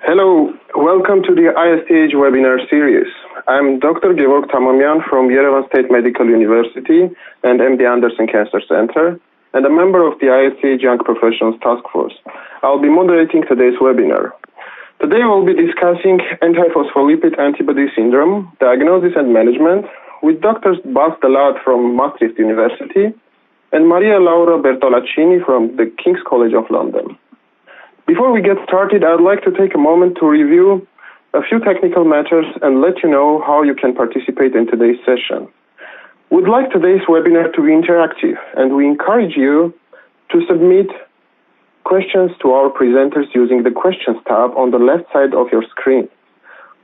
Hello, welcome to the ISTH webinar series. I'm Dr. Georg Tamamian from Yerevan State Medical University and MD Anderson Cancer Center, and a member of the ISTH Young Professionals Task Force. I'll be moderating today's webinar. Today we'll be discussing antiphospholipid antibody syndrome, diagnosis and management, with Drs. Bas de Laat from Maastricht University and Maria Laura Bertolaccini from the King's College of London. Before we get started, I'd like to take a moment to review a few technical matters and let you know how you can participate in today's session. We'd like today's webinar to be interactive, and we encourage you to submit questions to our presenters using the Questions tab on the left side of your screen.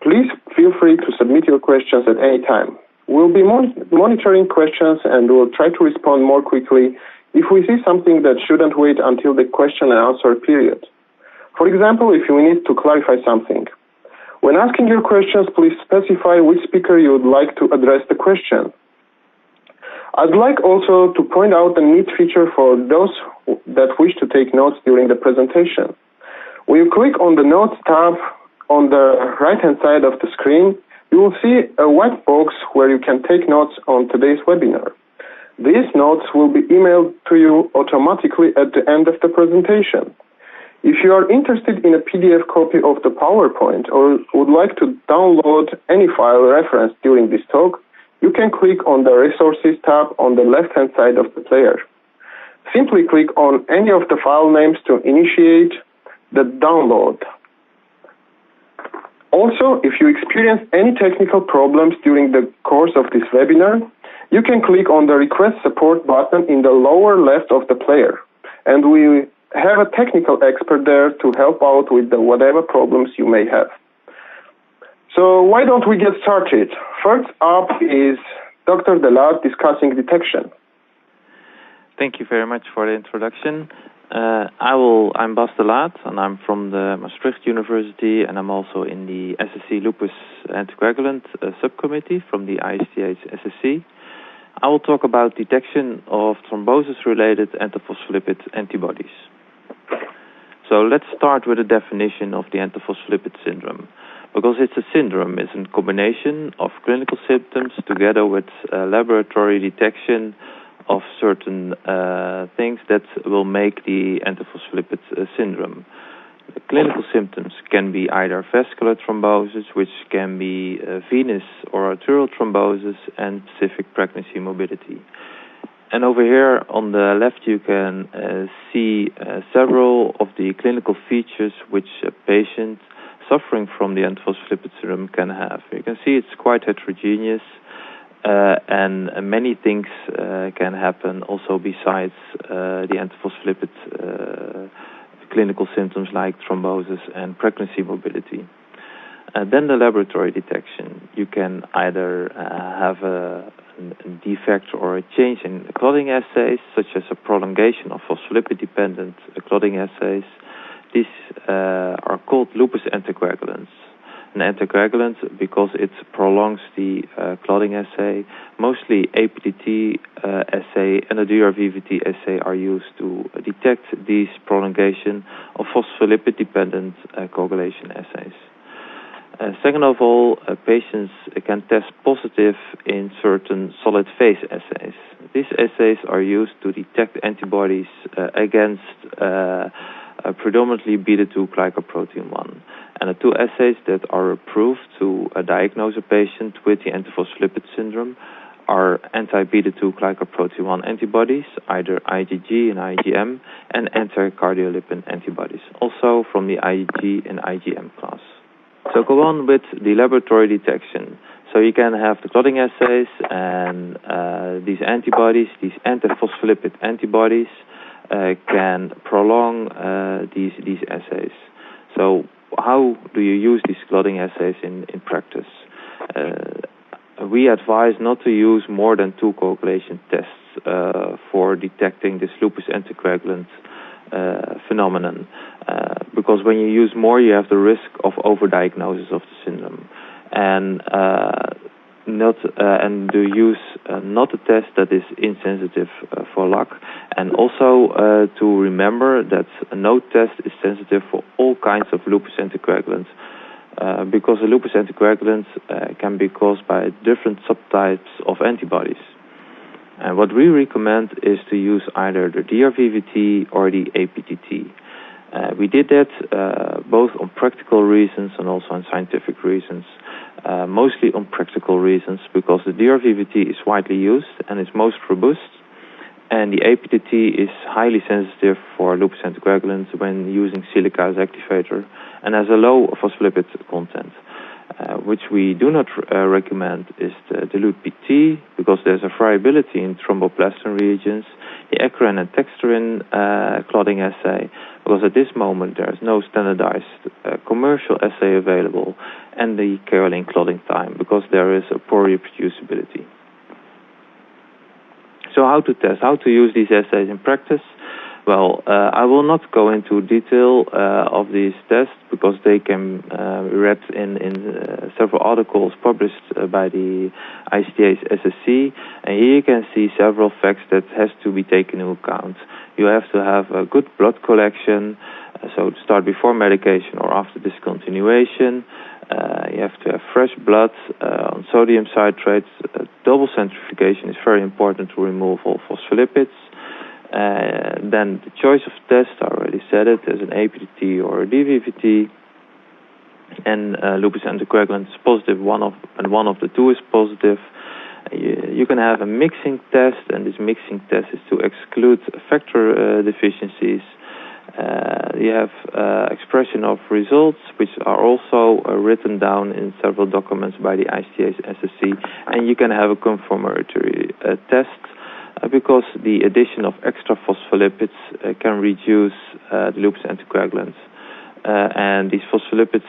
Please feel free to submit your questions at any time. We'll be monitoring questions and we'll try to respond more quickly if we see something that shouldn't wait until the question and answer period. For example, if you need to clarify something. When asking your questions, please specify which speaker you would like to address the question. I'd like also to point out a neat feature for those that wish to take notes during the presentation. When you click on the Notes tab on the right-hand side of the screen, you will see a white box where you can take notes on today's webinar. These notes will be emailed to you automatically at the end of the presentation. If you are interested in a PDF copy of the PowerPoint or would like to download any file referenced during this talk, you can click on the Resources tab on the left-hand side of the player. Simply click on any of the file names to initiate the download. Also, if you experience any technical problems during the course of this webinar, you can click on the Request Support button in the lower left of the player, and we have a technical expert there to help out with whatever problems you may have. So why don't we get started? First up is Dr. de Laat discussing detection. Thank you very much for the introduction. I'm Bas de Laat, and I'm from the Maastricht University, and I'm also in the SSC Lupus Anticoagulant subcommittee from the ISTH SSC. I will talk about detection of thrombosis-related antiphospholipid antibodies. So let's start with a definition of the antiphospholipid syndrome. Because it's a syndrome, it's a combination of clinical symptoms together with laboratory detection of certain things that will make the antiphospholipid syndrome. The clinical symptoms can be either vascular thrombosis, which can be venous or arterial thrombosis, and specific pregnancy morbidity. And over here on the left you can see several of the clinical features which a patient suffering from the antiphospholipid syndrome can have. You can see it's quite heterogeneous and many things can happen also besides the antiphospholipid clinical symptoms like thrombosis and pregnancy morbidity. Then the laboratory detection. You can either have a defect or a change in the clotting assays, such as a prolongation of phospholipid-dependent clotting assays. These are called lupus anticoagulants. An anticoagulant because it prolongs the clotting assay. Mostly APDT assay and a DRVVT assay are used to detect these prolongation of phospholipid-dependent coagulation assays. Second of all, patients can test positive in certain solid phase assays. These assays are used to detect antibodies against predominantly beta-2 glycoprotein 1. And the two assays that are approved to diagnose a patient with the antiphospholipid syndrome are anti-beta-2 glycoprotein 1 antibodies, either IgG and IgM, and anti-cardiolipin antibodies, also from the IgG and IgM class. So go on with the laboratory detection. So you can have the clotting assays and these antibodies, these antiphospholipid antibodies, can prolong these assays. So how do you use these clotting assays in practice? We advise not to use more than 2 coagulation tests for detecting this lupus anticoagulant phenomenon, because when you use more, you have the risk of overdiagnosis of the syndrome, and to use not a test that is insensitive for luck. And also to remember that no test is sensitive for all kinds of lupus anticoagulants, because a lupus anticoagulant can be caused by different subtypes of antibodies. And what we recommend is to use either the DRVVT or the APTT. We did that both on practical reasons and also on scientific reasons. Mostly on practical reasons, because the DRVVT is widely used and is most robust, and the APTT is highly sensitive for lupus anticoagulants when using silica as activator and has a low phospholipid content. Which we do not recommend is the dilute PT, because there's a variability in thromboplastin reagents, the Aspirin and Texturin clotting assay, because at this moment there is no standardized commercial assay available, and the kaolin clotting time, because there is a poor reproducibility. So how to test, how to use these assays in practice? Well, I will not go into detail of these tests, because they can be read in several articles published by the ISTH SSC, and here you can see several facts that has to be taken into account. You have to have a good blood collection, so to start before medication or after discontinuation. You have to have fresh blood on sodium citrates. Double centrifugation is very important to remove all phospholipids. Then the choice of test, I already said it, as an APTT or a DVVT, and lupus anticoagulant is positive, one of the two is positive. You can have a mixing test, and this mixing test is to exclude factor deficiencies. You have expression of results, which are also written down in several documents by the ISTH SSC, and you can have a confirmatory test, because the addition of extra phospholipids can reduce the lupus anticoagulants. And these phospholipids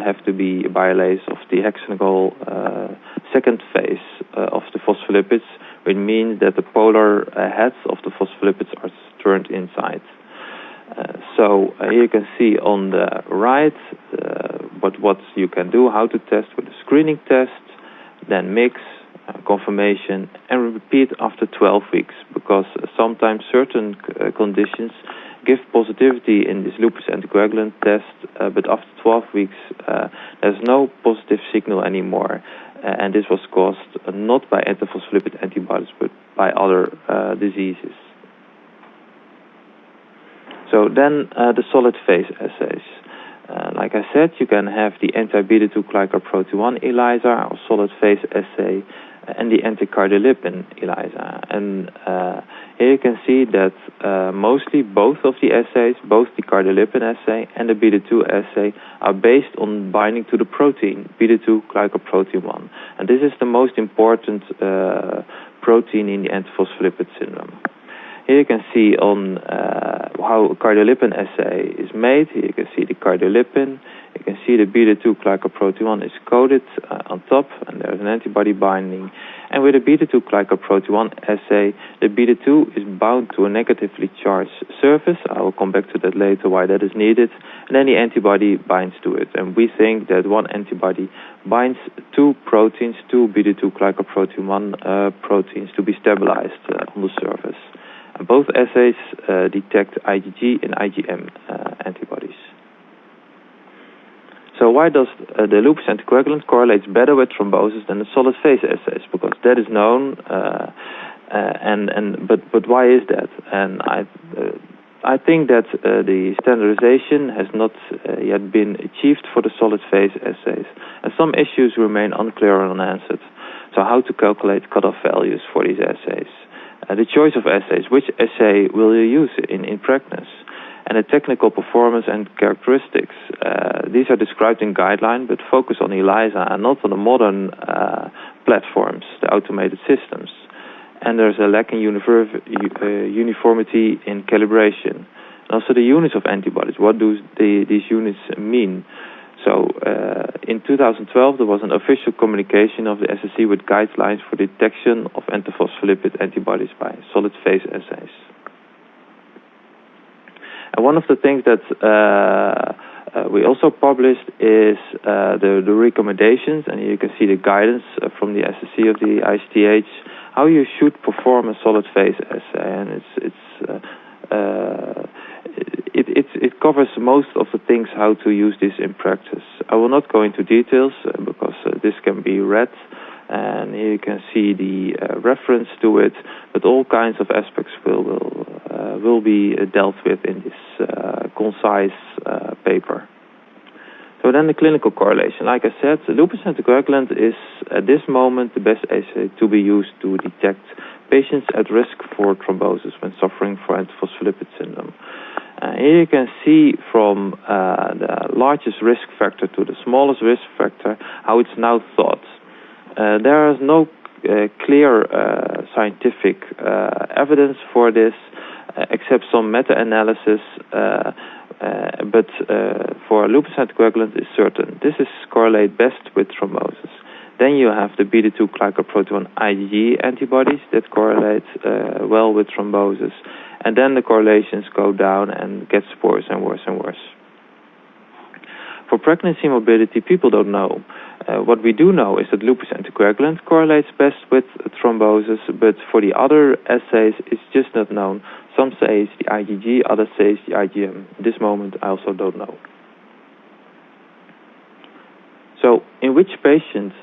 have to be biallase of the hexagonal second phase of the phospholipids, which means that the polar heads of the phospholipids are turned inside. So here you can see on the right what you can do, how to test with a screening test, then mix, confirmation, and repeat after 12 weeks, because sometimes certain conditions give positivity in this lupus anticoagulant test, but after 12 weeks there's no positive signal anymore, and this was caused not by antiphospholipid antibodies but by other diseases. So then the solid phase assays. Like I said, you can have the anti-beta-2 glycoprotein-1 ELISA or solid phase assay, and the anticardiolipin ELISA. And here you can see that mostly both of the assays, both the cardiolipin assay and the beta-2 assay, are based on binding to the protein, beta-2 glycoprotein-1. And this is the most important protein in the antiphospholipid syndrome. Here you can see on how a cardiolipin assay is made. Here you can see the cardiolipin. You can see the beta-2 glycoprotein-1 is coated on top, and there's an antibody binding. And with the beta-2 glycoprotein-1 assay, the beta-2 is bound to a negatively charged surface. I will come back to that later, why that is needed. And then the antibody binds to it. And we think that one antibody binds two proteins, two beta-2 glycoprotein-1 proteins, to be stabilized on the surface. And both assays detect IgG and IgM antibodies. So why does the lupus anticoagulant correlates better with thrombosis than the solid phase assays? Because that is known, but why is that? And I think that the standardization has not yet been achieved for the solid phase assays, and some issues remain unclear and unanswered. So how to calculate cutoff values for these assays? The choice of assays, which assay will you use in practice? And the technical performance and characteristics. These are described in guideline, but focus on ELISA and not on the modern platforms, the automated systems. And there's a lack in uniformity in calibration. And also the units of antibodies. What do these units mean? So in 2012, there was an official communication of the SSC with guidelines for detection of antiphospholipid antibodies by solid phase assays. And one of the things that we also published is the recommendations, and you can see the guidance from the SSC of the ISTH, how you should perform a solid phase assay, and it covers most of the things how to use this in practice. I will not go into details because this can be read, and here you can see the reference to it, but all kinds of aspects will be dealt with in this concise paper. So then the clinical correlation. Like I said, the lupus anticoagulant is at this moment the best assay to be used to detect patients at risk for thrombosis when suffering from antiphospholipid syndrome. Here you can see from the largest risk factor to the smallest risk factor how it's now thought. There is no clear scientific evidence for this except some meta-analysis, but for lupus anticoagulant is certain. This is correlate best with thrombosis. Then you have the beta-2 glycoprotein IgG antibodies that correlate well with thrombosis. And then the correlations go down and gets worse and worse and worse. For pregnancy morbidity, people don't know. What we do know is that lupus anticoagulant correlates best with thrombosis, but for the other assays, it's just not known. Some say it's the IgG, others say it's the IgM. At this moment, I also don't know. So, in which patients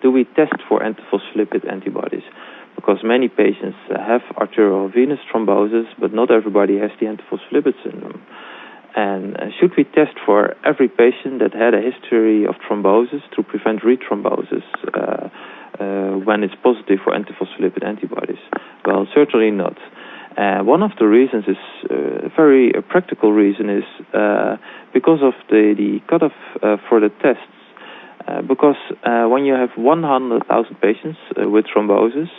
do we test for antiphospholipid antibodies? Because many patients have arterial venous thrombosis, but not everybody has the antiphospholipid syndrome. And should we test for every patient that had a history of thrombosis to prevent rethrombosis when it's positive for antiphospholipid antibodies? Well, certainly not. One of the reasons is a very practical reason is because of the cutoff for the tests. Because when you have 100,000 patients with thrombosis,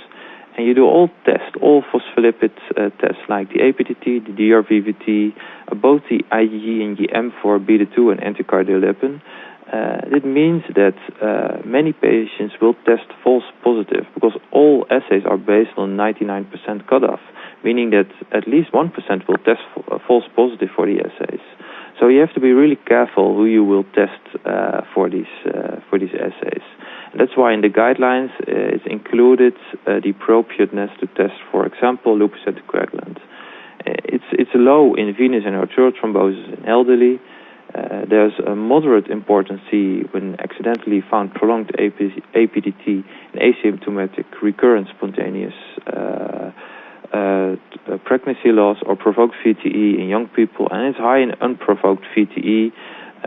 and you do all tests, all phospholipid tests, like the APTT, the DRVVT, both the IgG and the M4 beta-2 and anticoagulation, it means that many patients will test false positive because all assays are based on 99% cutoff, meaning that at least 1% will test false positive for the assays. So you have to be really careful who you will test for these assays. And that's why in the guidelines it's included the appropriateness to test, for example, lupus anticoagulant. It's low in venous and arterial thrombosis in elderly. There's a moderate importance when accidentally found prolonged APTT in asymptomatic recurrent spontaneous pregnancy loss or provoked VTE in young people, and it's high in unprovoked VTE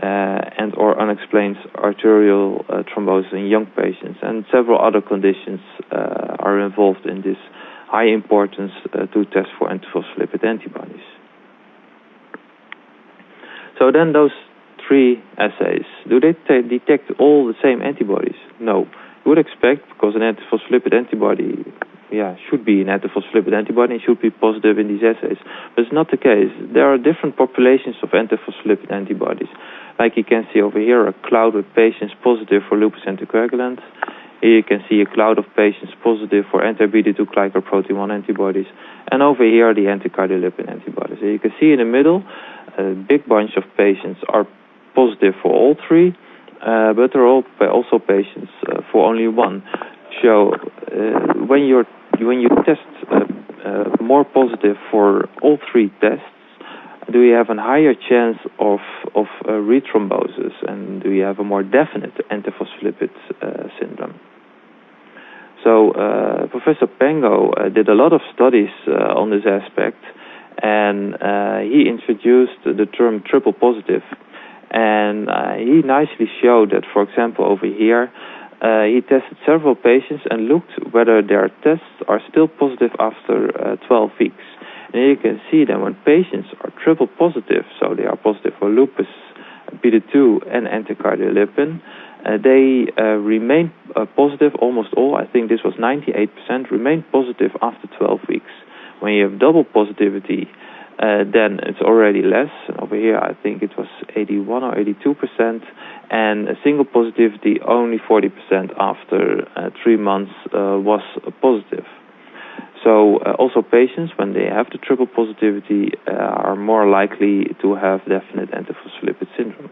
and or unexplained arterial thrombosis in young patients, and several other conditions are involved in this high importance to test for antiphospholipid antibodies. So then those three assays, do they detect all the same antibodies? No. You would expect, because an antiphospholipid antibody should be an antiphospholipid antibody and should be positive in these assays. But it's not the case. There are different populations of antiphospholipid antibodies. Like you can see over here, a cloud of patients positive for lupus anticoagulant. Here you can see a cloud of patients positive for anti-beta-2 glycoprotein 1 antibodies. And over here, the anticoagulation antibodies. So you can see in the middle, a big bunch of patients are positive for all three, but there are also patients for only one. So when you test more positive for all three tests, do you have a higher chance of rethrombosis, and do you have a more definite antiphospholipid syndrome? So Professor Pengo did a lot of studies on this aspect, and he introduced the term triple positive, and he nicely showed that, for example, over here, he tested several patients and looked whether their tests are still positive after 12 weeks. And you can see that when patients are triple positive, so they are positive for lupus, beta-2, and anticoagulation, they remain positive, almost all, I think this was 98%, remain positive after 12 weeks. When you have double positivity, then it's already less. Over here, I think it was 81 or 82%, and a single positivity, only 40% after 3 months was positive. So also patients, when they have the triple positivity, are more likely to have definite antiphospholipid syndrome.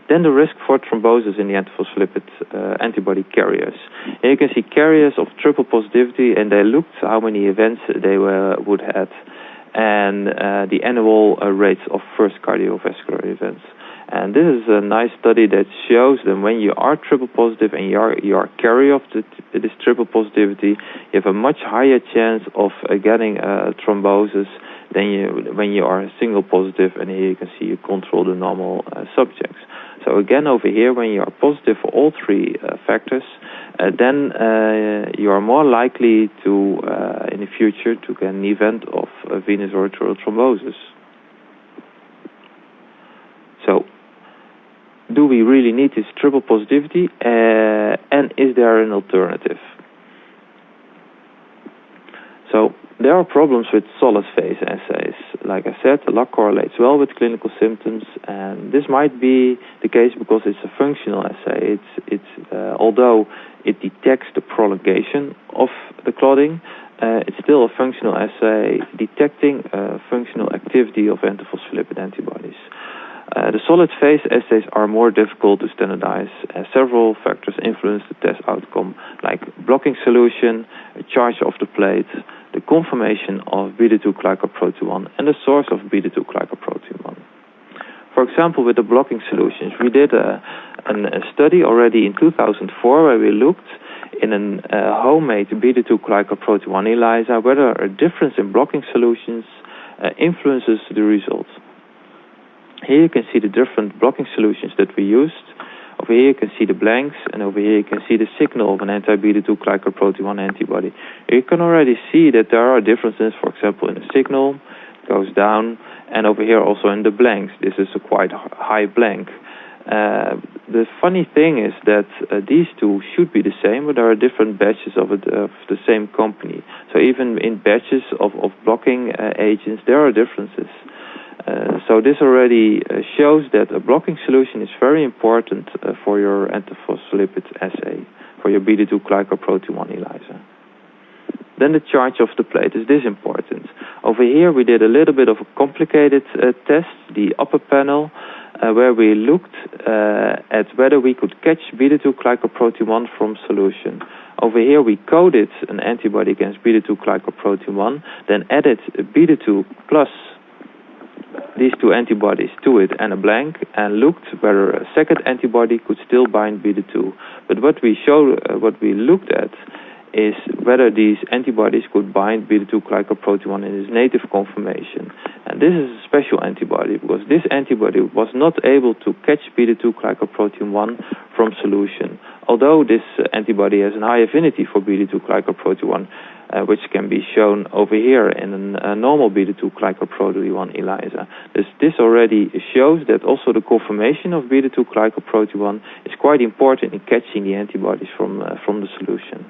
Then the risk for thrombosis in the antiphospholipid antibody carriers. And you can see carriers of triple positivity, and they looked how many events they would have, and the annual rates of first cardiovascular events. And this is a nice study that shows that when you are triple positive and you are carrier of this triple positivity, you have a much higher chance of getting thrombosis than when you are single positive. And here you can see you control the normal subjects. So again, over here, when you are positive for all three factors, then you are more likely to, in the future, to get an event of venous or arterial thrombosis. So, do we really need this triple positivity, and is there an alternative? So, there are problems with solid phase assays. Like I said, the log correlates well with clinical symptoms, and this might be the case because it's a functional assay. Although it detects the prolongation of the clotting, it's still a functional assay detecting functional activity of antiphospholipid antibodies. The solid phase assays are more difficult to standardize, as several factors influence the test outcome, like blocking solution, charge of the plate, the conformation of beta-2-glycoprotein-1, and the source of beta-2-glycoprotein-1. For example, with the blocking solutions, we did a study already in 2004 where we looked in a homemade beta-2-glycoprotein-1 ELISA whether a difference in blocking solutions influences the results. Here you can see the different blocking solutions that we used. Over here you can see the blanks, and over here you can see the signal of an anti-beta-2-glycoprotein-1 antibody. You can already see that there are differences, for example, in the signal, it goes down, and over here also in the blanks. This is a quite high blank. The funny thing is that these two should be the same, but there are different batches of the same company. So even in batches of blocking agents, there are differences. So this already shows that a blocking solution is very important for your antiphospholipid assay, for your beta-2-glycoprotein-1 ELISA. Then the charge of the plate is this important. Over here we did a little bit of a complicated test, the upper panel, where we looked at whether we could catch beta-2-glycoprotein-1 from solution. Over here we coded an antibody against beta-2-glycoprotein-1, then added beta-2 plus these two antibodies to it and a blank, and looked whether a second antibody could still bind beta-2. But what we looked at is whether these antibodies could bind beta-2-glycoprotein-1 in its native conformation. And this is a special antibody because this antibody was not able to catch beta-2-glycoprotein-1 from solution. Although this antibody has a high affinity for beta-2-glycoprotein-1, which can be shown over here in a normal beta-2-glycoprotein-1 ELISA. This already shows that also the conformation of beta-2-glycoprotein-1 is quite important in catching the antibodies from the solution.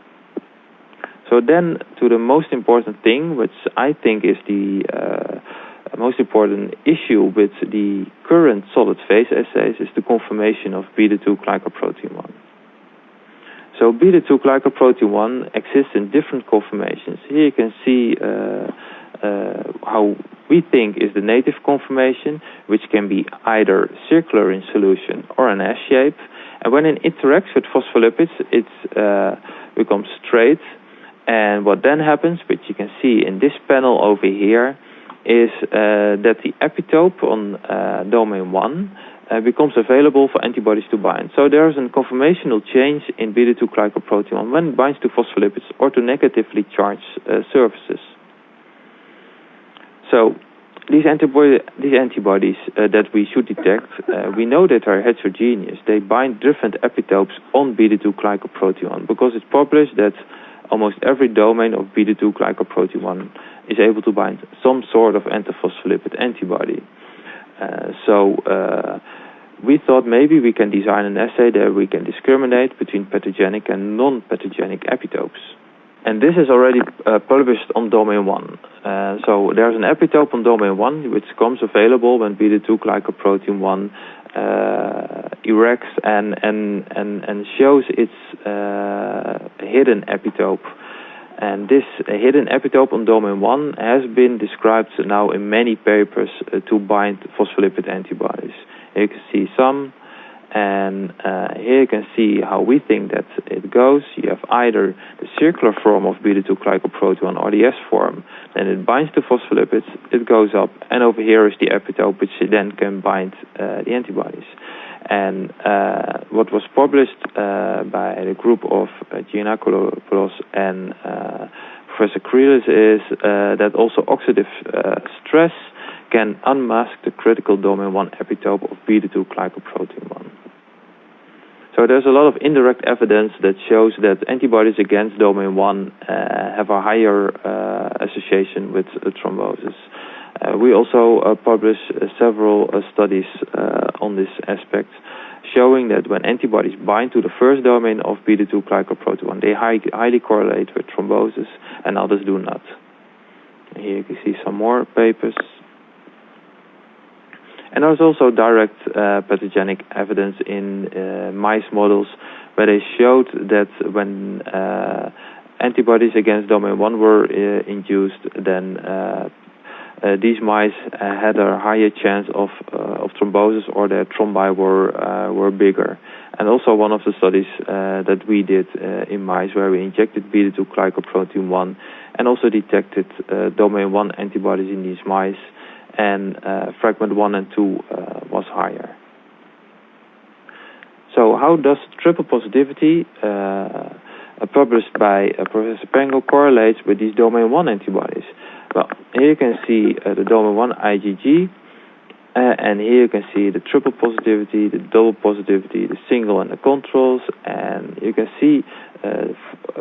So then to the most important thing, which I think is the most important issue with the current solid phase assays, is the conformation of beta-2-glycoprotein-1. So beta-2-glycoprotein-1 exists in different conformations. Here you can see how we think is the native conformation, which can be either circular in solution or an S shape. And when it interacts with phospholipids, it becomes straight. And what then happens, which you can see in this panel over here, is that the epitope on domain 1 becomes available for antibodies to bind. So there is a conformational change in beta-2-glycoprotein-1 when it binds to phospholipids or to negatively charged surfaces. So these antibodies that we should detect, we know that are heterogeneous. They bind different epitopes on beta-2-glycoprotein-1 because it's published that almost every domain of beta-2-glycoprotein-1 is able to bind some sort of antiphospholipid antibody. We thought maybe we can design an assay that we can discriminate between pathogenic and non-pathogenic epitopes. And this is already published on domain 1. So there's an epitope on domain 1 which becomes available when beta-2-glycoprotein-1 erects and shows its hidden epitope. And this hidden epitope on domain 1 has been described now in many papers to bind phospholipid antibodies. You can see some, And here you can see how we think that it goes. You have either the circular form of beta-2-glycoprotein or the S form, then it binds to phospholipids, it goes up, and over here is the epitope, which then can bind the antibodies. And what was published by the group of Giannakopoulos and Professor Krilis is that also oxidative stress can unmask the critical domain 1 epitope of beta-2-glycoprotein 1. So there's a lot of indirect evidence that shows that antibodies against domain 1 have a higher association with thrombosis. We also published several studies on this aspect, showing that when antibodies bind to the first domain of beta-2-glycoprotein 1, they highly correlate with thrombosis, and others do not. Here you can see some more papers. And there's also direct pathogenic evidence in mice models where they showed that when antibodies against domain 1 were induced, then these mice had a higher chance of thrombosis, or their thrombi were bigger. And also one of the studies that we did in mice where we injected beta-2-glycoprotein 1 and also detected domain 1 antibodies in these mice, and fragment 1 and 2 was higher. So how does triple positivity published by Professor Pengel correlates with these domain 1 antibodies? Well, here you can see the domain 1 IgG, and here you can see the triple positivity, the double positivity, the single and the controls, and you can see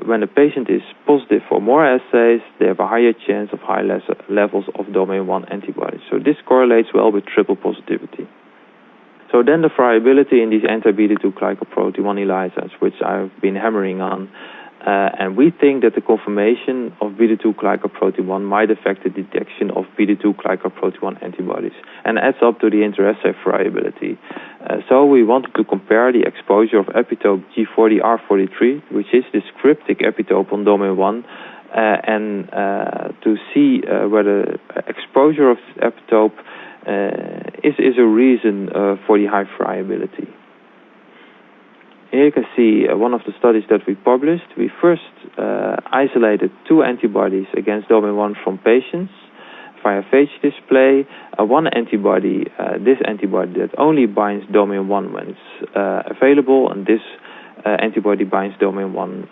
when the patient is positive for more assays, they have a higher chance of high levels of domain 1 antibodies. So this correlates well with triple positivity. So then the variability in these anti-beta-2-glycoprotein 1 ELISAs, which I've been hammering on, and we think that the conformation of beta-2-glycoprotein 1 might affect the detection of beta-2-glycoprotein 1 antibodies, and adds up to the interassay variability. So we wanted to compare the exposure of epitope G40R43, which is this cryptic epitope on domain 1, and to see whether exposure of this epitope is a reason for the high variability. Here you can see one of the studies that we published. We first isolated 2 antibodies against domain 1 from patients via phage display. One antibody, this antibody that only binds domain 1 when it's available, and this antibody binds domain 1.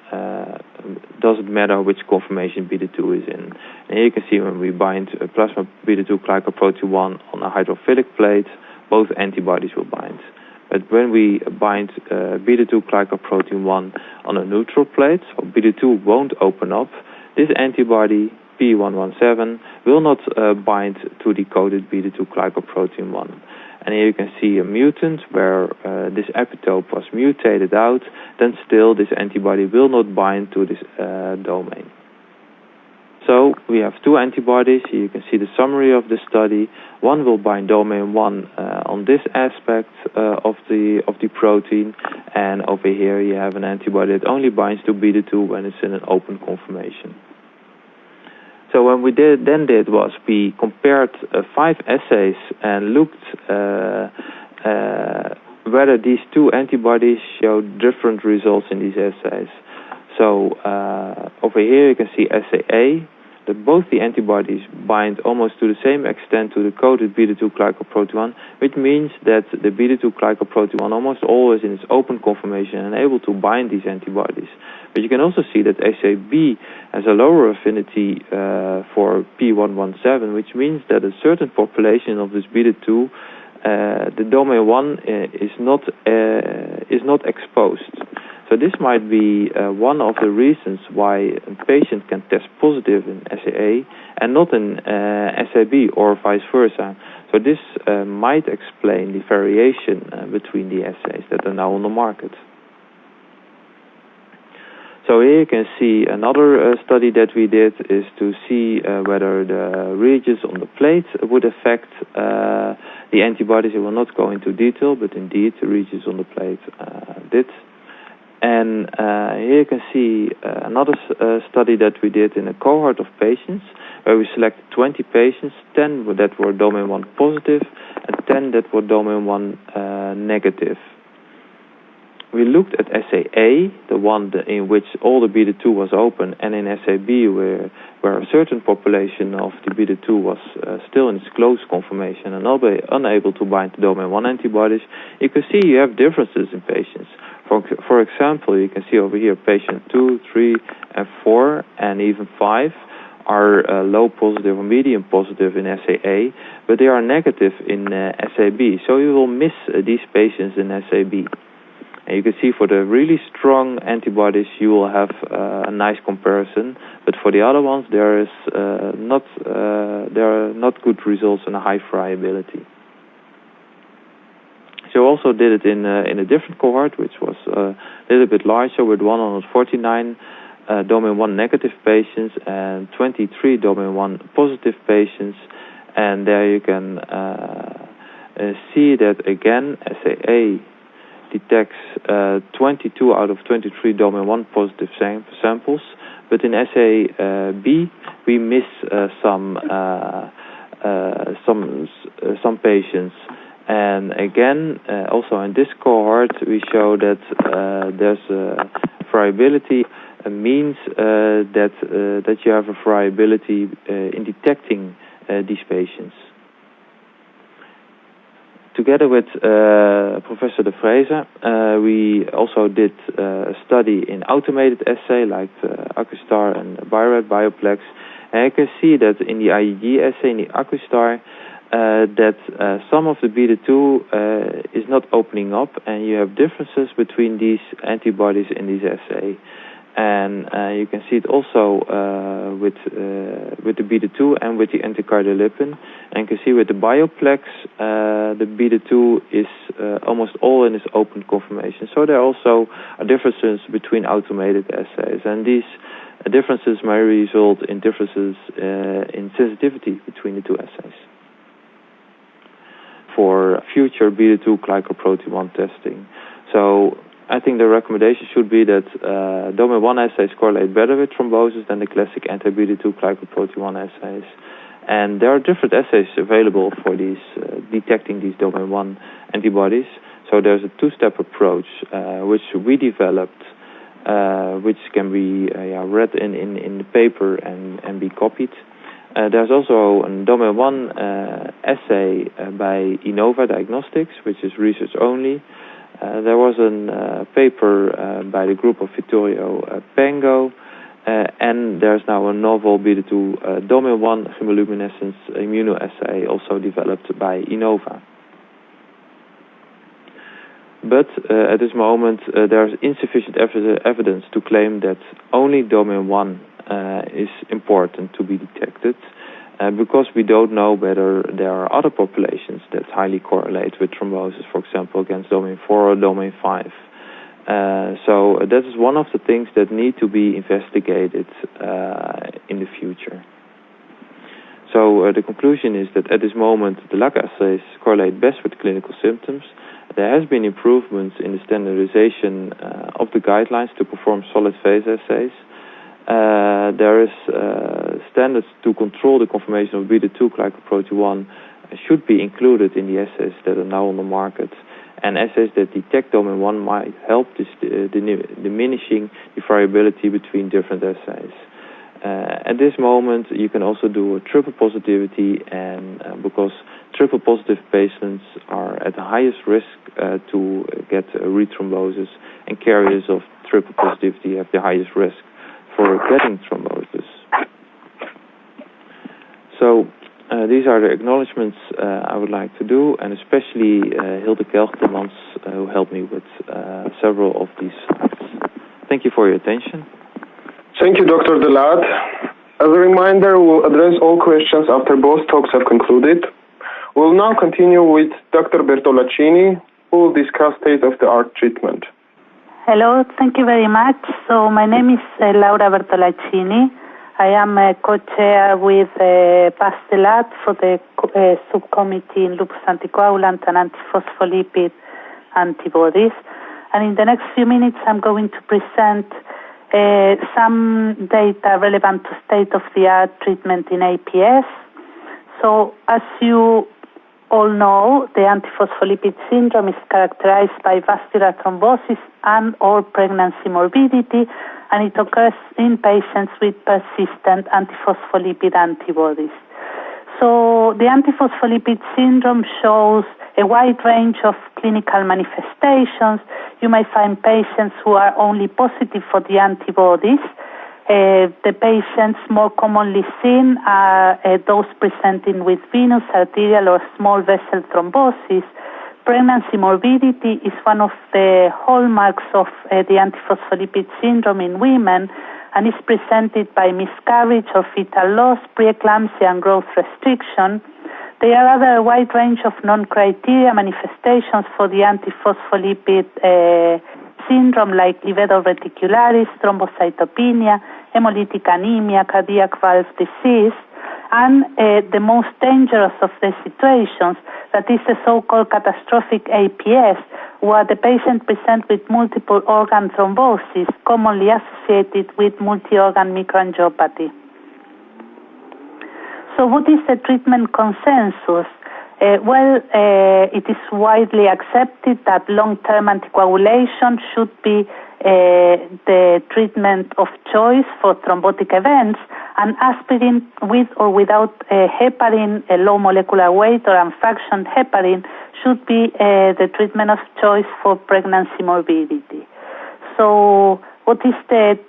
Doesn't matter which conformation beta-2 is in. And here you can see when we bind plasma beta-2-glycoprotein 1 on a hydrophilic plate, both antibodies will bind. But when we bind beta-2-glycoprotein 1 on a neutral plate, so beta-2 won't open up, this antibody, P117, will not bind to the coded beta-2-glycoprotein 1. And here you can see a mutant where this epitope was mutated out, then still this antibody will not bind to this domain. So we have 2 antibodies. Here you can see the summary of the study. One will bind domain 1 on this aspect of the protein, and over here you have an antibody that only binds to beta-2 when it's in an open conformation. So what we did was we compared 5 assays and looked whether these 2 antibodies showed different results in these assays. So over here you can see assay A, that both the antibodies bind almost to the same extent to the coded beta-2-glycoprotein 1, which means that the beta-2-glycoprotein 1 almost always in its open conformation and able to bind these antibodies. But you can also see that assay B has a lower affinity for P117, which means that a certain population of this beta-2, the domain 1 is not exposed. So this might be one of the reasons why a patient can test positive in assay A and not in assay B, or vice versa. So this might explain the variation between the assays that are now on the market. So here you can see another study that we did is to see whether the reagents on the plate would affect the antibodies. I will not go into detail, but indeed the reagents on the plate did. And here you can see another study that we did in a cohort of patients where we selected 20 patients, 10 that were domain 1 positive and 10 that were domain 1 negative. we looked at assay A, the one in which all the beta-2 was open, and in assay B, where a certain population of the beta-2 was still in its closed conformation and unable to bind to domain 1 antibodies. You can see you have differences in patients. For example, you can see over here patient 2, 3, and 4, and even 5 are low positive or medium positive in assay A, but they are negative in assay B. So you will miss these patients in assay B. And you can see for the really strong antibodies, you will have a nice comparison, but for the other ones, there are not good results and a high friability. So also did it in a different cohort, which was a little bit larger, with 149 domain 1 negative patients and 23 domain 1 positive patients, and there you can see that again, assay A detects 22 out of 23 domain 1 positive samples, but in assay B we miss some patients. And again, also in this cohort, we show that there's a variability. Means that you have a variability in detecting these patients. Together with Professor De Vreese, we also did a study in automated assay like AccuStar and BioRad Bioplex. And you can see that in the IgG assay, in the AccuStar, that some of the beta-2 is not opening up, and you have differences between these antibodies in this assay. And you can see it also with the beta-2 and with the anticoagulation. And you can see with the Bioplex, the beta-2 is almost all in its open conformation. So there also are differences between automated assays, and these differences may result in differences in sensitivity between the two assays for future beta-2 glycoprotein 1 testing. So I think the recommendation should be that domain 1 assays correlate better with thrombosis than the classic anti-beta-2 glycoprotein 1 assays. And there are different assays available for these detecting these domain 1 antibodies. So there's a two-step approach which we developed, which can be read in the paper and be copied. There's also a domain 1 assay by Innova Diagnostics, which is research only. There was a paper by the group of Vittorio Pengo, and there's now a novel beta-2 domain 1 chemiluminescence immunoassay also developed by Innova. But at this moment, there's insufficient evidence to claim that only domain 1 is important to be detected, because we don't know whether there are other populations that highly correlate with thrombosis, for example, against domain 4 or domain 5. So that is one of the things that need to be investigated in the future. So the conclusion is that at this moment, the LAC assays correlate best with clinical symptoms. There has been improvements in the standardization of the guidelines to perform solid phase assays. There is standards to control the conformation of beta-2 glycoprotein 1 should be included in the assays that are now on the market. And assays that detect domain 1 might help diminishing the variability between different assays. At this moment, you can also do a triple positivity, and because triple positive patients are at the highest risk to get rethrombosis, and carriers of triple positivity have the highest risk for getting thrombosis. So these are the acknowledgements I would like to do, and especially Hilde Kelchtemans, who helped me with several of these slides. Thank you for your attention. Thank you, Dr. De Laat. As a reminder, we'll address all questions after both talks have concluded. We'll now continue with Dr. Bertolaccini, who will discuss state-of-the-art treatment. Hello, thank you very much. So my name is Laura Bertolaccini. I am a co-chair with PAPS for the subcommittee in lupus anticoagulant and antiphospholipid antibodies. And in the next few minutes, I'm going to present some data relevant to state-of-the-art treatment in APS. So as you all know, the antiphospholipid syndrome is characterized by vascular thrombosis and or pregnancy morbidity, and it occurs in patients with persistent antiphospholipid antibodies. So the antiphospholipid syndrome shows a wide range of clinical manifestations. You may find patients who are only positive for the antibodies. The patients more commonly seen are those presenting with venous, arterial, or small vessel thrombosis. Pregnancy morbidity is one of the hallmarks of the antiphospholipid syndrome in women, and is presented by miscarriage or fetal loss, preeclampsia, and growth restriction. There are other wide range of non-criteria manifestations for the antiphospholipid syndrome, like livedo reticularis, thrombocytopenia, hemolytic anemia, cardiac valve disease, and the most dangerous of the situations, that is the so-called catastrophic APS, where the patient presents with multiple organ thrombosis, commonly associated with multi-organ microangiopathy. So what is the treatment consensus? It is widely accepted that long-term anticoagulation should be the treatment of choice for thrombotic events, and aspirin with or without heparin, a low molecular weight or unfractioned heparin, should be the treatment of choice for pregnancy morbidity. So what is the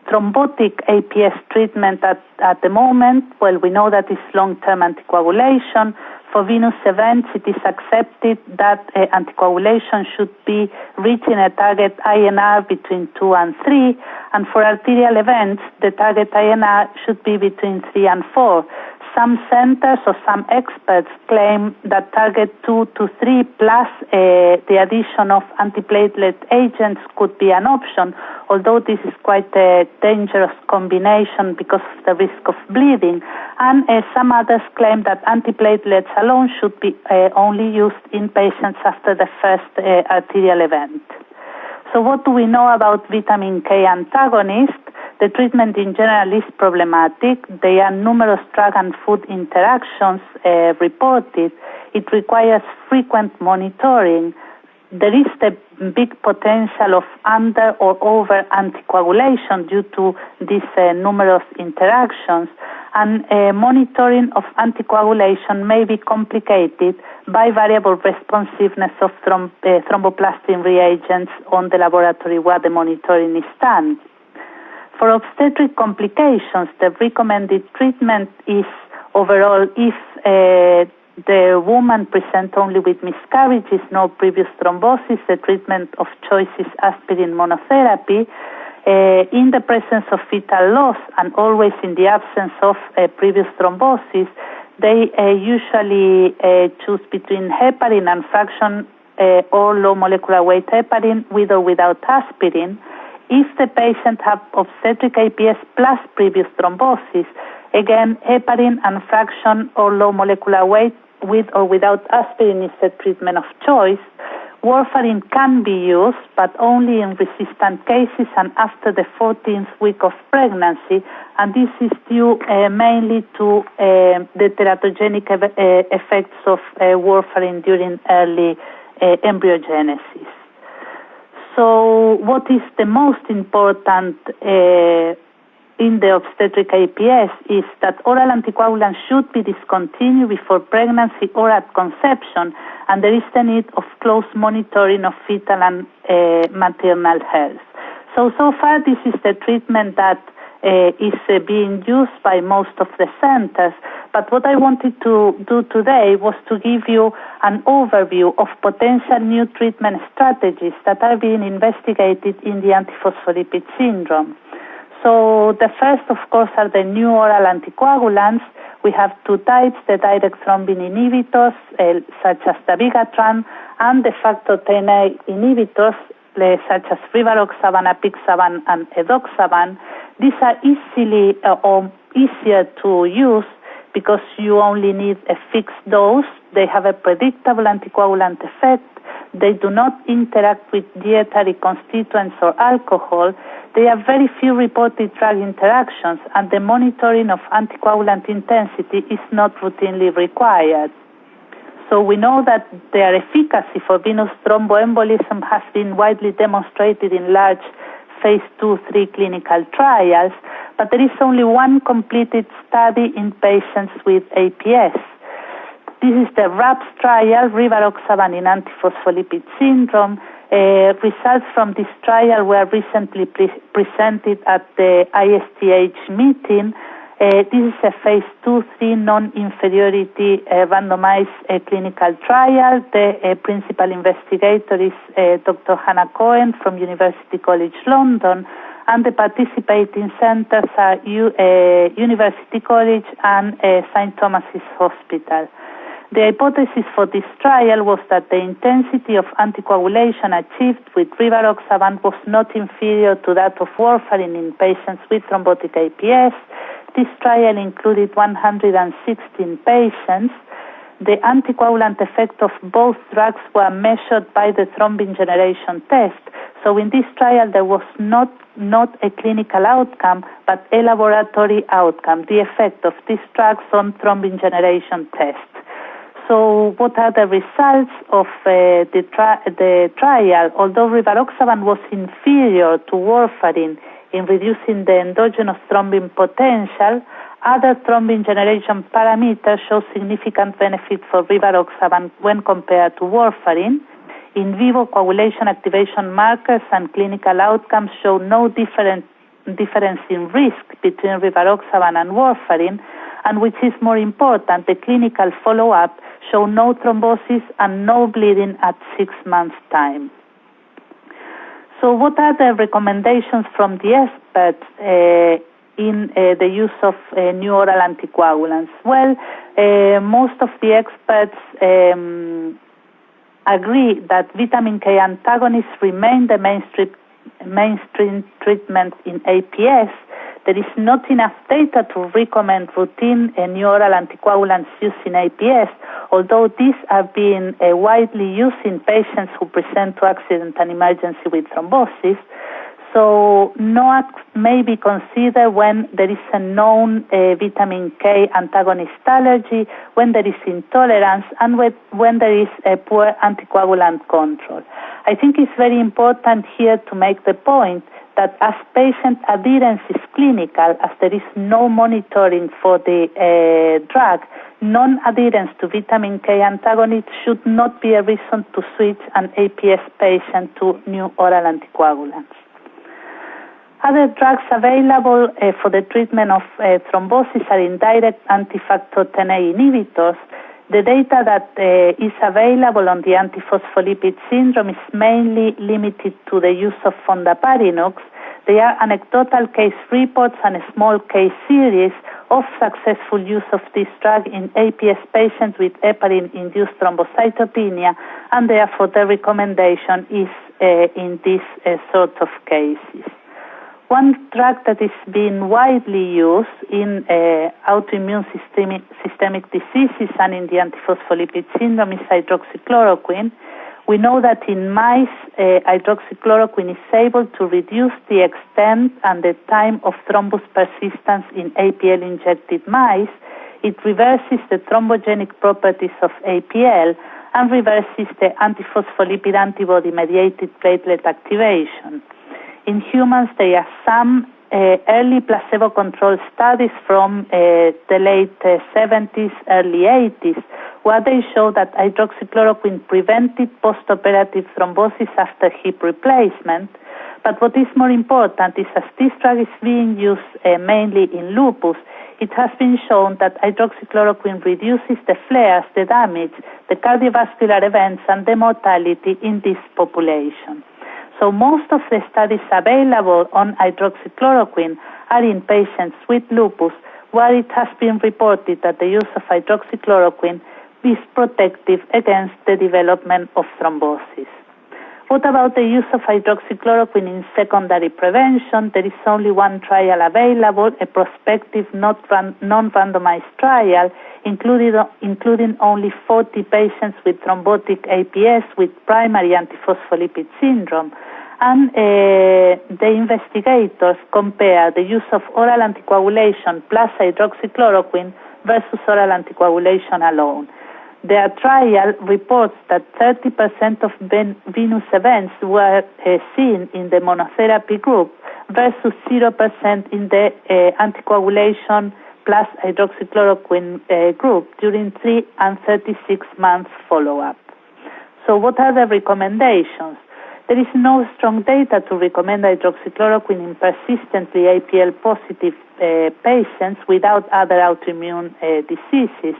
thrombotic APS treatment at the moment? Well, we know that it's long-term anticoagulation. For venous events, it is accepted that anticoagulation should be reaching a target INR between 2 and 3, and for arterial events, the target INR should be between 3 and 4. Some centers or some experts claim that target 2 to 3 plus the addition of antiplatelet agents could be an option, although this is quite a dangerous combination because of the risk of bleeding. And some others claim that antiplatelets alone should be only used in patients after the first arterial event. So what do we know about vitamin K antagonists? The treatment in general is problematic. There are numerous drug and food interactions reported. It requires frequent monitoring. There is the big potential of under or over anticoagulation due to these numerous interactions, and monitoring of anticoagulation may be complicated by variable responsiveness of thromboplastin reagents on the laboratory where the monitoring is done. For obstetric complications, the recommended treatment is overall, if the woman presents only with miscarriages, no previous thrombosis, the treatment of choice is aspirin monotherapy. In the presence of fetal loss and always in the absence of previous thrombosis, they usually choose between heparin and fraction or low molecular weight heparin with or without aspirin. If the patient has obstetric APS plus previous thrombosis, again, heparin and fraction or low molecular weight with or without aspirin is the treatment of choice. Warfarin can be used, but only in resistant cases and after the 14th week of pregnancy, and this is due mainly to the teratogenic effects of warfarin during early embryogenesis. So what is the most important in the obstetric APS is that oral anticoagulants should be discontinued before pregnancy or at conception, and there is the need of close monitoring of fetal and maternal health. So far this is the treatment that is being used by most of the centers, but what I wanted to do today was to give you an overview of potential new treatment strategies that are being investigated in the antiphospholipid syndrome. So the first, of course, are the new oral anticoagulants. We have two types, the direct thrombin inhibitors, such as dabigatran, and the factor Xa inhibitors, such as rivaroxaban, apixaban, and edoxaban. These are easier to use because you only need a fixed dose. They have a predictable anticoagulant effect. They do not interact with dietary constituents or alcohol. There are very few reported drug interactions, and the monitoring of anticoagulant intensity is not routinely required. So we know that their efficacy for venous thromboembolism has been widely demonstrated in large phase 2-3 clinical trials, but there is only one completed study in patients with APS. This is the RAPS trial, rivaroxaban in antiphospholipid syndrome. Results from this trial were recently presented at the ISTH meeting. This is a phase 2-3 non-inferiority randomized clinical trial. The principal investigator is Dr. Hannah Cohen from University College London, and the participating centers are University College and St. Thomas's Hospital. The hypothesis for this trial was that the intensity of anticoagulation achieved with rivaroxaban was not inferior to that of warfarin in patients with thrombotic APS. This trial included 116 patients. The anticoagulant effect of both drugs were measured by the thrombin generation test. So in this trial, there was not a clinical outcome, but a laboratory outcome, the effect of these drugs on thrombin generation test. So what are the results of the trial? Although rivaroxaban was inferior to warfarin in reducing the endogenous thrombin potential, other thrombin generation parameters show significant benefit for rivaroxaban when compared to warfarin. In vivo coagulation activation markers and clinical outcomes show no difference in risk between rivaroxaban and warfarin, and which is more important, the clinical follow-up show no thrombosis and no bleeding at 6 months' time. So what are the recommendations from the experts in the use of new oral anticoagulants? Well, most of the experts agree that vitamin K antagonists remain the mainstream treatment in APS. There is not enough data to recommend routine new oral anticoagulants used in APS, although these are being widely used in patients who present to accident and emergency with thrombosis. So NOAC may be considered when there is a known vitamin K antagonist allergy, when there is intolerance, and when there is a poor anticoagulant control. I think it's very important here to make the point that as patient adherence is clinical, as there is no monitoring for the drug, non-adherence to vitamin K antagonist should not be a reason to switch an APS patient to new oral anticoagulants. Other drugs available for the treatment of thrombosis are indirect antifactor Xa inhibitors. The data that is available on the antiphospholipid syndrome is mainly limited to the use of fondaparinux. There are anecdotal case reports and a small case series of successful use of this drug in APS patients with heparin-induced thrombocytopenia, and therefore the recommendation is in this sort of cases. One drug that is being widely used in autoimmune systemic diseases and in the antiphospholipid syndrome is hydroxychloroquine. We know that in mice, hydroxychloroquine is able to reduce the extent and the time of thrombus persistence in APL-injected mice. It reverses the thrombogenic properties of APL and reverses the antiphospholipid antibody-mediated platelet activation. In humans, there are some early placebo-controlled studies from the late 70s, early 80s, where they show that hydroxychloroquine prevented postoperative thrombosis after hip replacement. But what is more important is as this drug is being used mainly in lupus, it has been shown that hydroxychloroquine reduces the flares, the damage, the cardiovascular events, and the mortality in this population. So most of the studies available on hydroxychloroquine are in patients with lupus, where it has been reported that the use of hydroxychloroquine is protective against the development of thrombosis. What about the use of hydroxychloroquine in secondary prevention? There is only one trial available, a prospective non-randomized trial, including only 40 patients with thrombotic APS with primary antiphospholipid syndrome. And the investigators compare the use of oral anticoagulation plus hydroxychloroquine versus oral anticoagulation alone. Their trial reports that 30% of venous events were seen in the monotherapy group versus 0% in the anticoagulation plus hydroxychloroquine group during 3 and 36 months follow-up. So what are the recommendations? There is no strong data to recommend hydroxychloroquine in persistently APL-positive patients without other autoimmune diseases.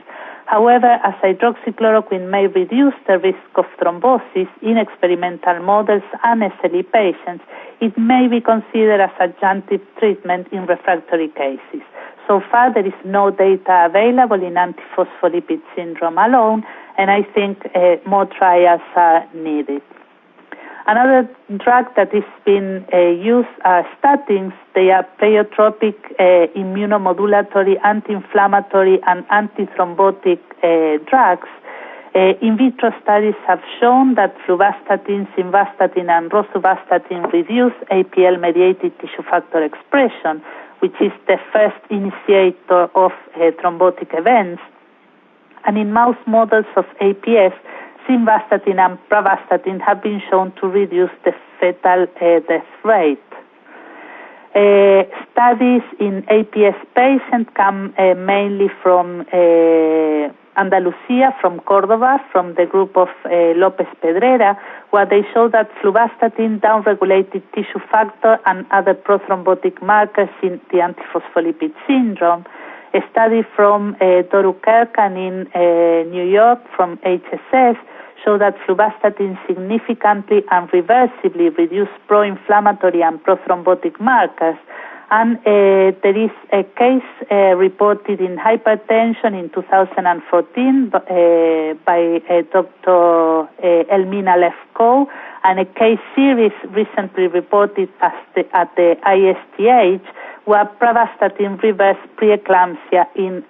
However, as hydroxychloroquine may reduce the risk of thrombosis in experimental models and SLE patients, it may be considered as adjunctive treatment in refractory cases. So far, there is no data available in antiphospholipid syndrome alone, and I think more trials are needed. Another drug that is being used are statins. They are pleiotropic, immunomodulatory, anti-inflammatory, and antithrombotic drugs. In vitro studies have shown that fluvastatin, simvastatin, and rosuvastatin reduce APL-mediated tissue factor expression, which is the first initiator of thrombotic events. And in mouse models of APS, simvastatin and pravastatin have been shown to reduce the fetal death rate. Studies in APS patients come mainly from Andalusia, from Córdoba, from the group of López Pedrera, where they show that fluvastatin downregulated tissue factor and other prothrombotic markers in the antiphospholipid syndrome. A study from Doru Kerkan in New York from HSS showed that fluvastatin significantly and reversibly reduced pro-inflammatory and prothrombotic markers. And there is a case reported in hypertension in 2014 by Dr. Elmina Lefko, and a case series recently reported at the ISTH where pravastatin reversed preeclampsia in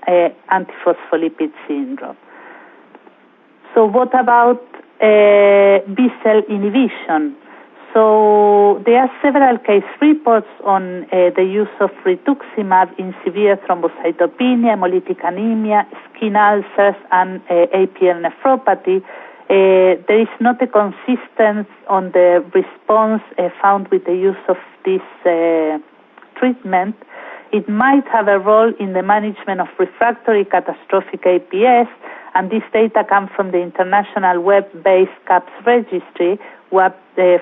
antiphospholipid syndrome. So what about B-cell inhibition? So there are several case reports on the use of rituximab in severe thrombocytopenia, hemolytic anemia, skin ulcers, and APL nephropathy. There is not a consistency on the response found with the use of this treatment. It might have a role in the management of refractory catastrophic APS, and this data come from the international web-based PAPS registry, where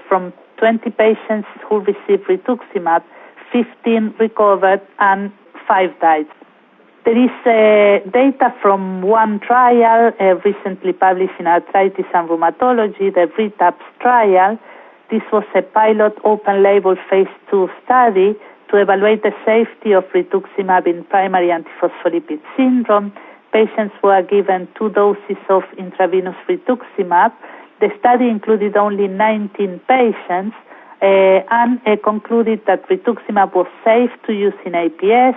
from 20 patients who received rituximab, 15 recovered and 5 died. There is data from one trial recently published in Arthritis and Rheumatology, the RETAPS trial. This was a pilot open-label phase 2 study to evaluate the safety of rituximab in primary antiphospholipid syndrome. Patients were given 2 doses of intravenous rituximab. The study included only 19 patients and concluded that rituximab was safe to use in APS,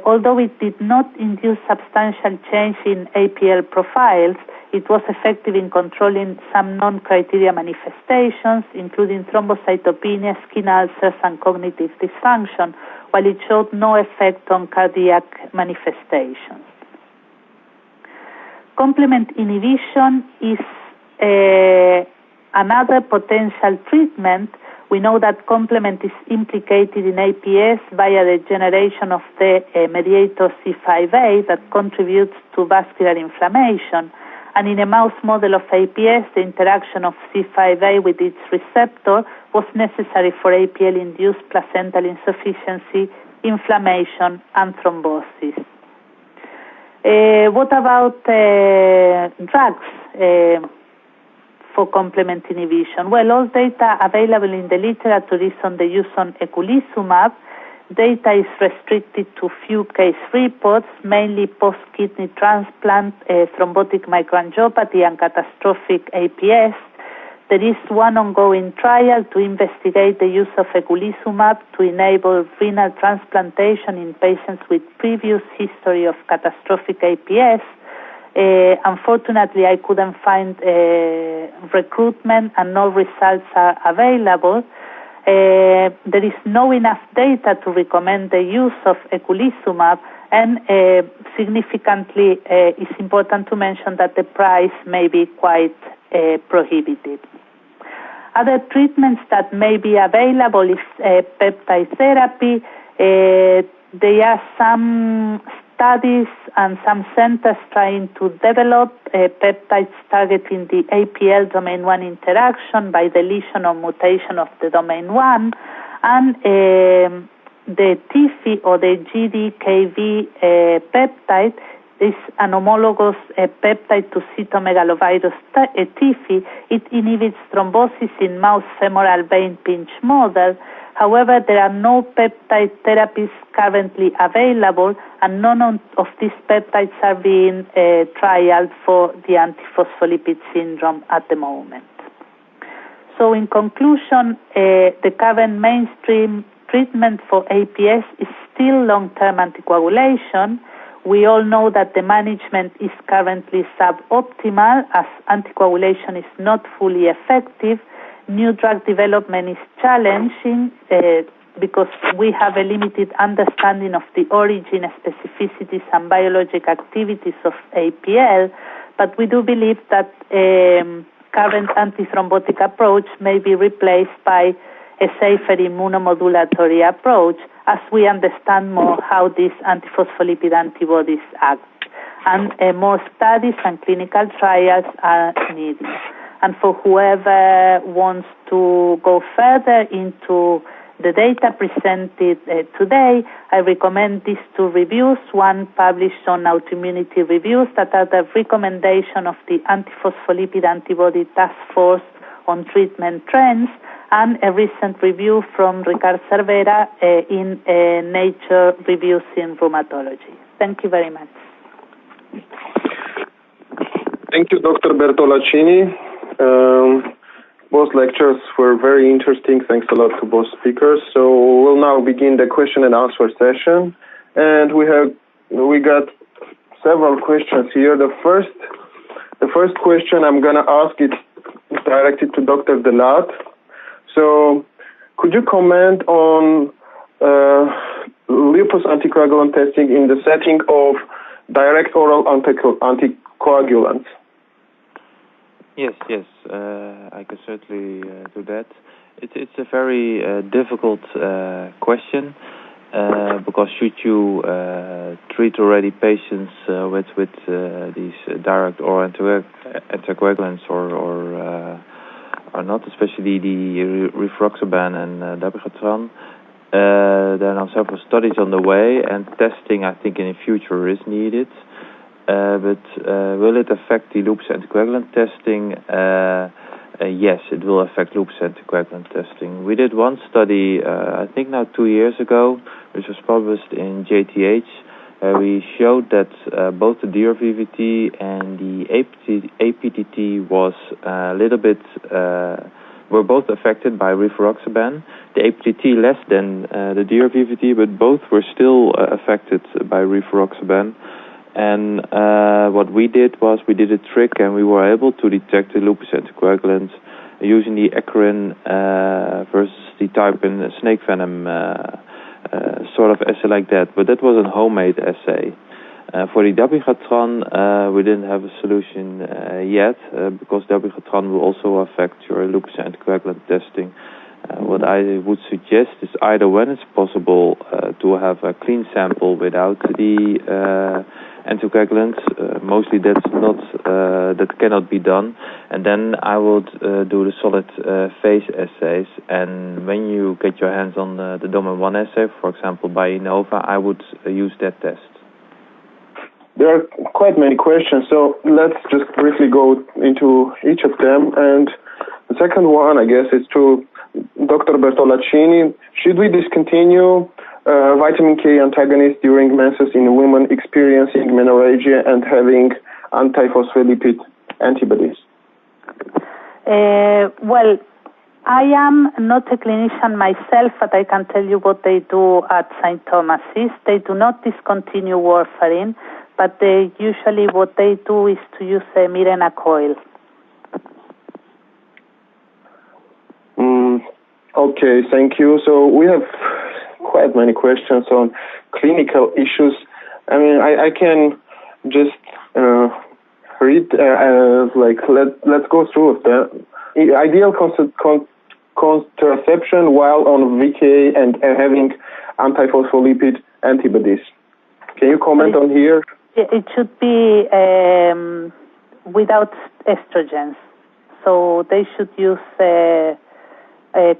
although it did not induce substantial change in APL profiles. It was effective in controlling some non-criteria manifestations, including thrombocytopenia, skin ulcers, and cognitive dysfunction, while it showed no effect on cardiac manifestations. Complement inhibition is another potential treatment. We know that complement is implicated in APS via the generation of the mediator C5a that contributes to vascular inflammation. And in a mouse model of APS, the interaction of C5a with its receptor was necessary for APL-induced placental insufficiency, inflammation, and thrombosis. What about drugs for complement inhibition? Well, all data available in the literature is on the use on eculizumab. Data is restricted to few case reports, mainly post-kidney transplant, thrombotic microangiopathy, and catastrophic APS. There is one ongoing trial to investigate the use of eculizumab to enable renal transplantation in patients with previous history of catastrophic APS. Unfortunately, I couldn't find recruitment and no results are available. There is no enough data to recommend the use of eculizumab, And significantly, it's important to mention that the price may be quite prohibitive. Other treatments that may be available is peptide therapy. There are some studies and some centers trying to develop peptides targeting the APL domain 1 interaction by deletion or mutation of the domain 1, and the TIFI or the GDKV peptide is an homologous peptide to cytomegalovirus TIFI. It inhibits thrombosis in mouse femoral vein pinch model. However, there are no peptide therapies currently available, and none of these peptides are being trialed for the antiphospholipid syndrome at the moment. So in conclusion, the current mainstream treatment for APS is still long-term anticoagulation. We all know that the management is currently suboptimal as anticoagulation is not fully effective. New drug development is challenging because we have a limited understanding of the origin, specificities, and biologic activities of APL, but we do believe that current antithrombotic approach may be replaced by a safer immunomodulatory approach as we understand more how these antiphospholipid antibodies act. And more studies and clinical trials are needed. And for whoever wants to go further into the data presented today, I recommend these two reviews, one published on Autoimmunity Reviews that are the recommendation of the Antiphospholipid Antibody Task Force on Treatment Trends, and a recent review from Ricard Cervera in Nature Reviews in Rheumatology. Thank you very much. Thank you, Dr. Bertolaccini. Both lectures were very interesting. Thanks a lot to both speakers. So we'll now begin the question and answer session. And we got several questions here. The first question I'm going to ask is directed to Dr. Delat. So could you comment on lupus anticoagulant testing in the setting of direct oral anticoagulants? Yes, I can certainly do that. It's a very difficult question because should you treat already patients with these direct oral anticoagulants or not, especially the rivaroxaban and dabigatran. There are now several studies on the way, and testing, I think, in the future is needed. But will it affect the lupus anticoagulant testing? Yes, it will affect lupus anticoagulant testing. We did one study, I think now 2 years ago, which was published in JTH. We showed that both the DRVVT and the APTT was a little bit, were both affected by rivaroxaban. The APTT less than the DRVVT, but both were still affected by rivaroxaban. And what we did was we did a trick, and we were able to detect the lupus anticoagulant using the Aspirin versus the type in snake venom sort of assay like that. But that was a homemade assay. For the dabigatran, we didn't have a solution yet because dabigatran will also affect your lupus anticoagulant testing. What I would suggest is either when it's possible to have a clean sample without the anticoagulants. Mostly that's not that cannot be done, and then I would do the solid phase assays. And when you get your hands on the domain 1 assay, for example by Innova, I would use that test. There are quite many questions, so let's just briefly go into each of them. And the second one, I guess, is to Dr. Bertolaccini. Should we discontinue vitamin K antagonists during menses in women experiencing menorrhagia and having antiphospholipid antibodies? Well, I am not a clinician myself, but I can tell you what they do at St. Thomas's. They do not discontinue warfarin, but usually what they do is to use a Mirena coil. Okay, thank you. So we have quite many questions on clinical issues. I mean, I can just read, let's go through the ideal contraception while on VK and having antiphospholipid antibodies. Can you comment on here? It should be without estrogens. So they should use a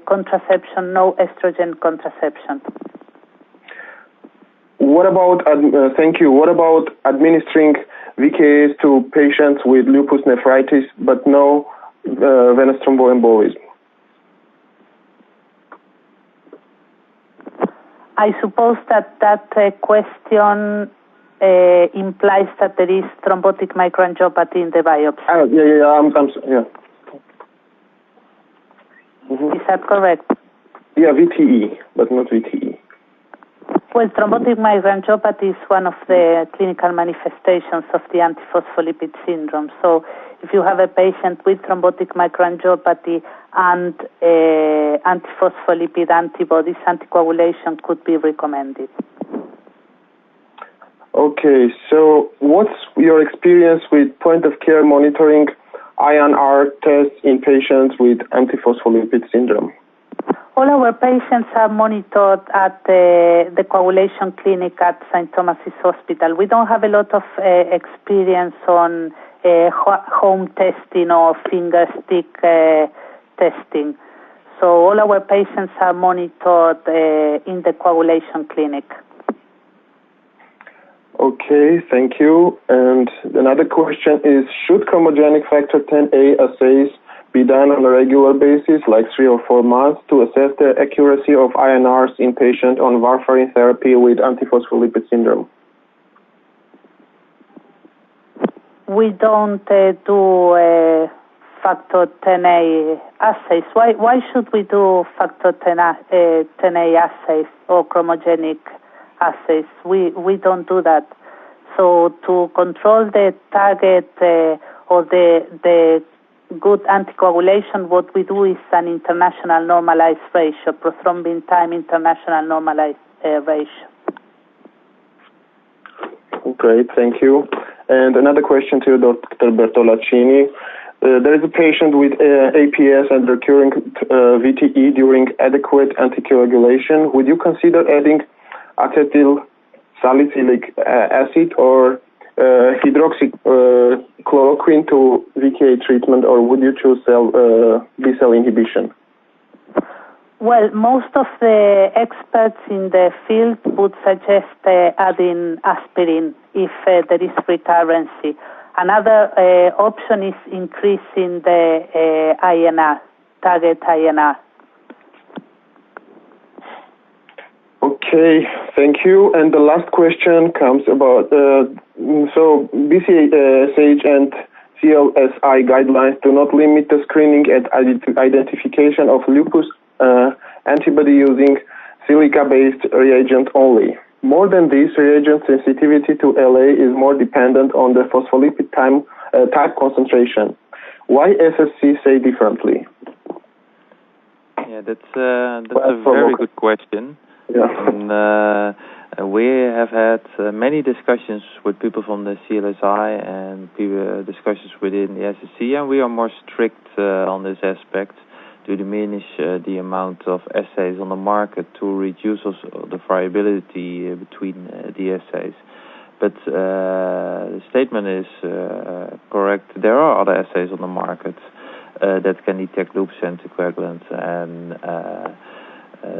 contraception, no estrogen contraception. What about, thank you, what about administering VKs to patients with lupus nephritis but no venous thromboembolism? I suppose that question implies that there is thrombotic microangiopathy in the biopsy. Yeah. Mm-hmm. Is that correct? Yeah, VTE, but not VTE. Well, thrombotic microangiopathy is one of the clinical manifestations of the antiphospholipid syndrome. So if you have a patient with thrombotic microangiopathy and antiphospholipid antibodies, anticoagulation could be recommended. Okay, so what's your experience with point-of-care monitoring INR tests in patients with antiphospholipid syndrome? All our patients are monitored at the coagulation clinic at St. Thomas's Hospital. We don't have a lot of experience on home testing or finger stick testing. So all our patients are monitored in the coagulation clinic. Okay, thank you. And another question is, should chromogenic factor 10A assays be done on a regular basis, like 3 or 4 months, to assess the accuracy of INRs in patients on warfarin therapy with antiphospholipid syndrome? We don't do factor 10A assays. Why should we do factor 10A assays or chromogenic assays? We don't do that. So to control the target or the good anticoagulation, what we do is an international normalized ratio, prothrombin time international normalized ratio. Great, thank you. And another question to Dr. Bertolaccini. There is a patient with APS and recurring VTE during adequate anticoagulation. Would you consider adding acetyl salicylic acid or hydroxychloroquine to VK treatment, or would you choose B-cell inhibition? Well, most of the experts in the field would suggest adding aspirin if there is recurrency. Another option is increasing the INR, target INR. Okay, thank you. And the last question comes about, so BCSH and CLSI guidelines do not limit the screening and identification of lupus antibody using silica-based reagent only. More than this, reagent sensitivity to LA is more dependent on the phospholipid type concentration. Why SSC say differently? Yeah, that's a very good question. Yeah. And we have had many discussions with people from the CLSI and discussions within the SSC, and we are more strict on this aspect to diminish the amount of assays on the market to reduce also the variability between the assays. But the statement is correct. There are other assays on the market that can detect lupus anticoagulants, and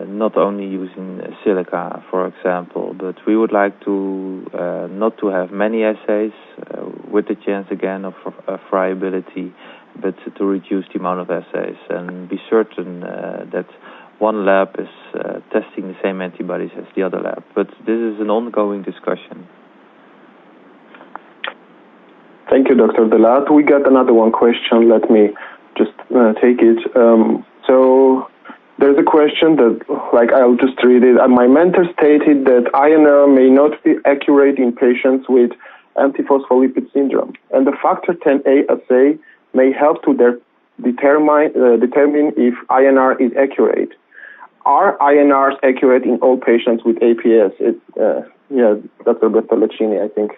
not only using silica, for example, but we would like to not to have many assays with the chance again of variability, but to reduce the amount of assays and be certain that one lab is testing the same antibodies as the other lab. But this is an ongoing discussion. Thank you, Dr. Delat. We got another one question. Let me just take it. So there's a question that, I'll just read it. My mentor stated that INR may not be accurate in patients with antiphospholipid syndrome, and the factor 10A assay may help to determine if INR is accurate. Are INRs accurate in all patients with APS? yeah, Dr. Bertolaccini, I think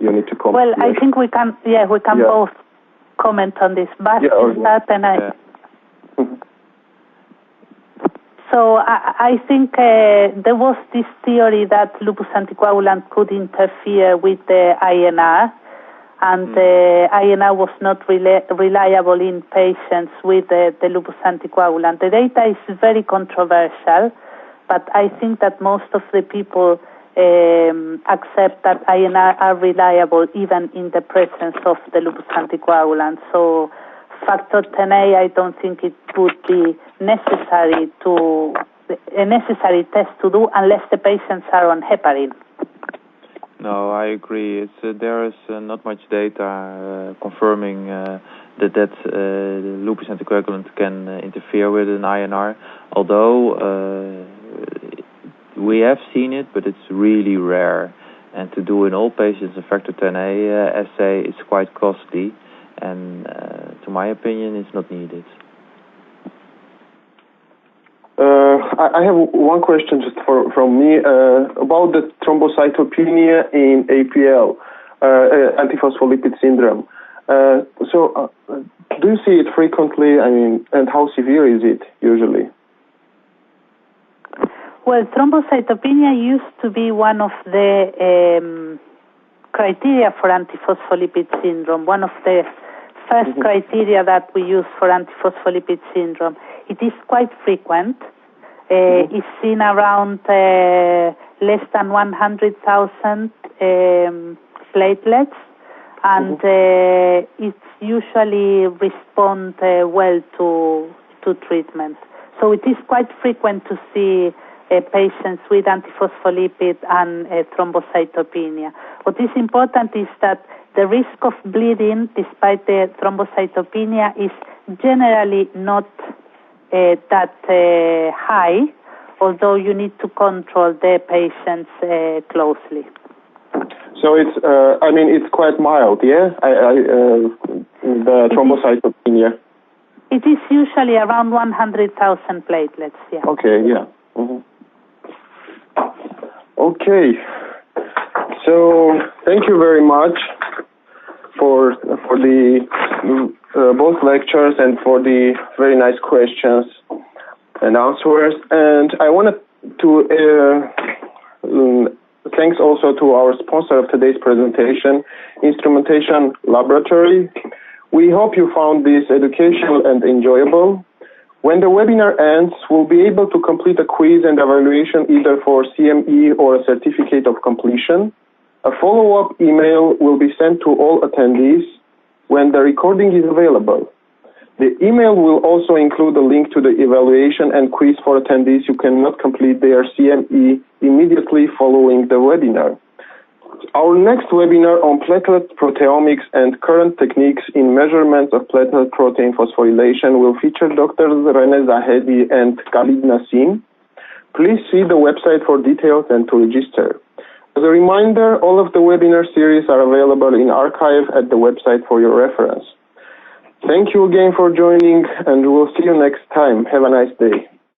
you need to comment. Well, I think we can both comment on this. But So I think there was this theory that lupus anticoagulant could interfere with the INR, and the INR was not reliable in patients with the lupus anticoagulant. The data is very controversial, but I think that most of the people accept that INR are reliable even in the presence of the lupus anticoagulant. So factor 10A, I don't think it would be necessary a necessary test to do unless the patients are on heparin. No, I agree. There is not much data confirming that lupus anticoagulant can interfere with an INR, although we have seen it, but it's really rare. And to do in all patients a factor 10A assay is quite costly, and to my opinion, it's not needed. I have one question just from me about the thrombocytopenia in APL, antiphospholipid syndrome. So do you see it frequently? I mean, and how severe is it usually? Well, thrombocytopenia used to be one of the criteria for antiphospholipid syndrome, one of the first criteria that we use for antiphospholipid syndrome. It is quite frequent. It's seen around less than 100,000 platelets, and it usually responds well to treatment. So it is quite frequent to see patients with antiphospholipid and thrombocytopenia. What is important is that the risk of bleeding, despite the thrombocytopenia, is generally not that high, although you need to control the patients closely. So it's, I mean, it's quite mild, yeah? The thrombocytopenia. It is usually around 100,000 platelets, yeah. Okay, yeah. Okay. So thank you very much for the both lectures and for the very nice questions and answers. And I wanted to thanks also to our sponsor of today's presentation, Instrumentation Laboratory. We hope you found this educational and enjoyable. When the webinar ends, we'll be able to complete a quiz and evaluation either for CME or a certificate of completion. A follow-up email will be sent to all attendees when the recording is available. The email will also include a link to the evaluation and quiz for attendees who cannot complete their CME immediately following the webinar. Our next webinar on platelet proteomics and current techniques in measurements of platelet protein phosphorylation will feature Drs. René Zahedi and Khalid Nassim. Please see the website for details and to register. As a reminder, all of the webinar series are available in archive at the website for your reference. Thank you again for joining, and we'll see you next time. Have a nice day.